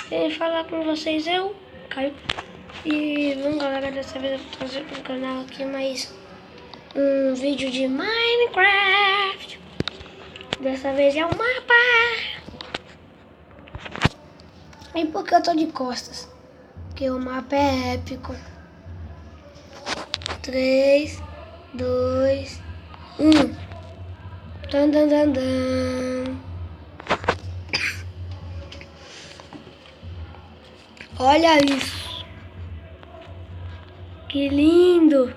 Quem falar com vocês é o Caio. E vamos, galera, dessa vez eu vou trazer pro canal aqui mais um vídeo de Minecraft. Dessa vez é o mapa. E por que eu tô de costas? Porque o mapa é épico. 3, 2, 1. Dan, dan, dan, dan. Olha isso. Que lindo.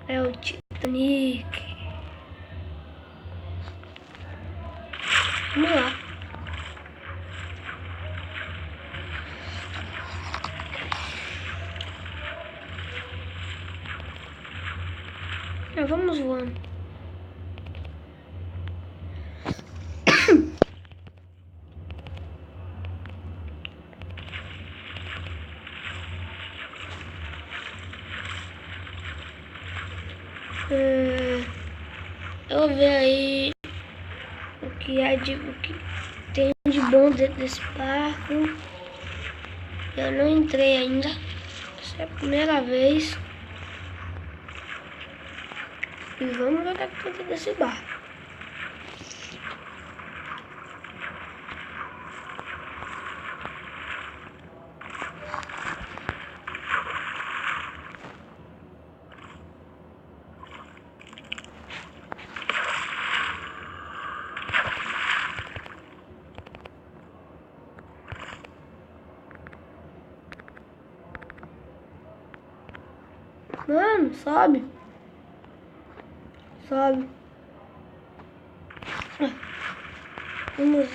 É o Titanic. Vamos lá. Vamos voando. Eu vou ver aí o que tem de bom dentro desse barco. Eu não entrei ainda. Essa é a primeira vez. E vamos ver o que tem dentro desse barco. Mano, sobe. Sobe. Vamos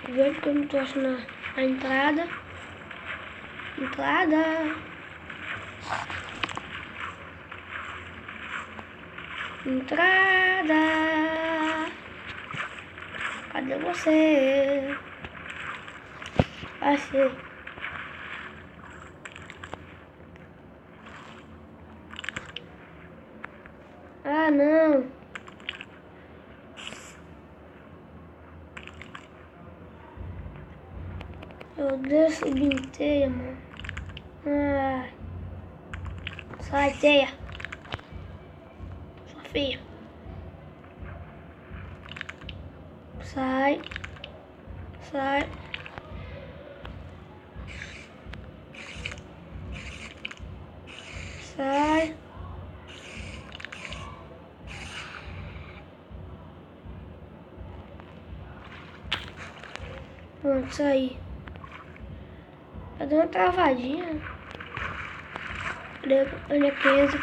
ver porque eu não tô achando a entrada. Entrada. Entrada. Cadê você? Achei. Ah, não. Eu desço de teia, mano. Ah. Sai, teia. Sofia. Sai. Sai. Sai. Pronto, saí. Tá dando uma travadinha. Olha 15.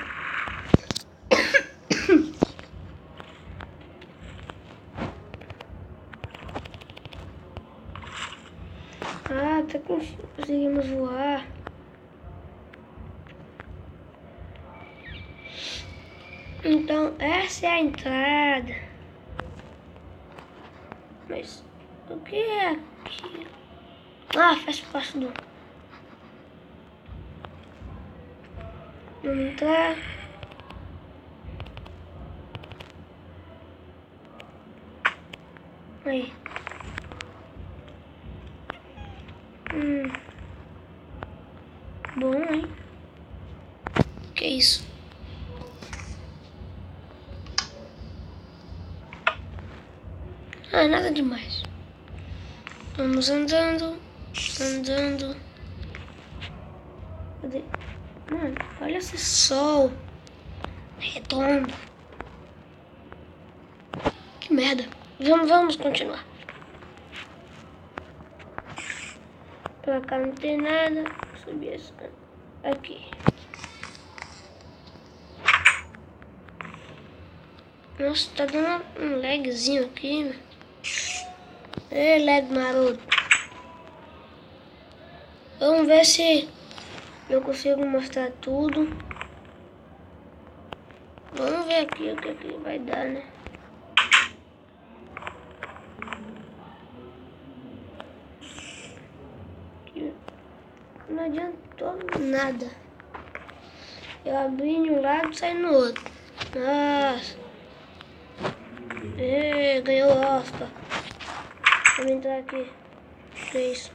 Ah, até conseguimos voar. Então, essa é a entrada. Mas o que é aqui? Ah, faz parte do... Vamos entrar. Aí. Bom, hein? Que isso? Ah, nada demais. Vamos andando. Andando. Cadê? Mano, olha esse sol redondo. Que merda. Vamos continuar. Pra cá não tem nada. Vou subir essa aqui. Nossa, tá dando um lagzinho aqui, né? Ei, lag maroto. Vamos ver se eu consigo mostrar tudo. Vamos ver aqui o que vai dar, né? Aqui não adiantou nada. Eu abri em um lado e saí no outro. Nossa. Ganhou o Oscar. Vamos entrar aqui. Que é isso?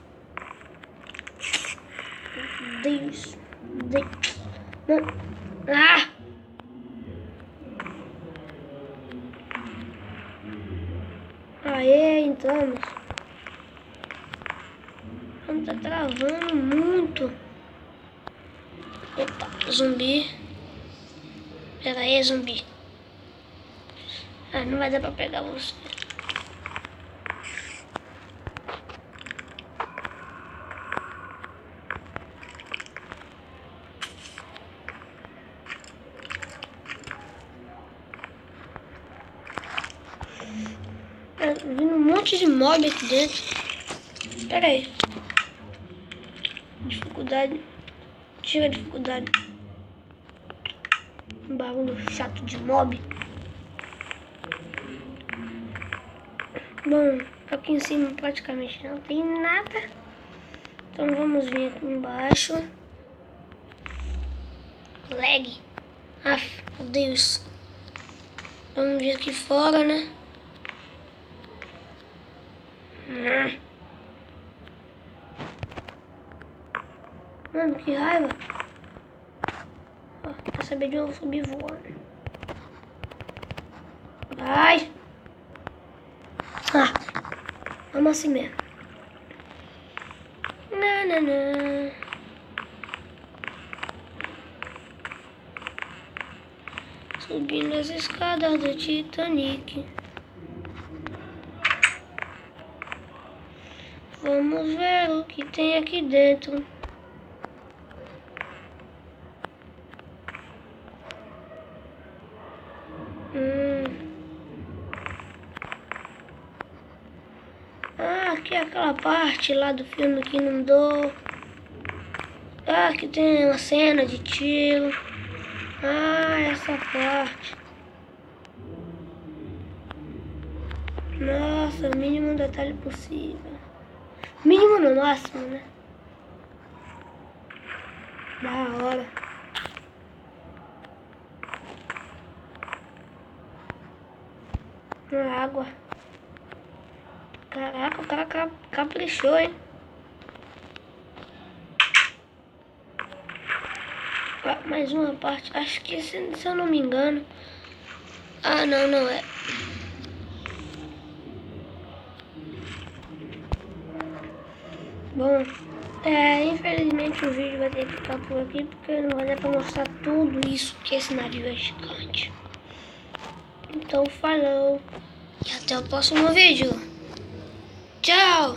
Deus. Não. Ah! Aê, entramos. Não tá travando muito. Opa, zumbi. Pera aí, zumbi. Ah, não vai dar pra pegar você. Tá vindo um monte de mob aqui dentro. Pera aí. Dificuldade. Tira a dificuldade. Um barulho chato de mob. Bom, aqui em cima praticamente não tem nada. Então vamos vir aqui embaixo. Lag. Aff, meu Deus. Vamos vir aqui fora, né? Mano, que raiva. Quer saber de onde eu subir voando? Vai! Ah, vamos assim mesmo. Nananã. Subindo as escadas do Titanic. Vamos ver o que tem aqui dentro. Ah, aqui é aquela parte lá do filme que inundou. Ah, aqui tem uma cena de tiro. Ah, essa parte. Nossa, o mínimo detalhe possível. Mínimo no máximo, né? Da hora. Na água. Caraca, o cara caprichou, hein? Ah, mais uma parte. Acho que, se eu não me engano... Ah, não é. Bom, infelizmente o vídeo vai ter que ficar por aqui, porque não vai dar pra mostrar tudo isso, que esse navio é gigante. Então, falou. E até o próximo vídeo. Tchau!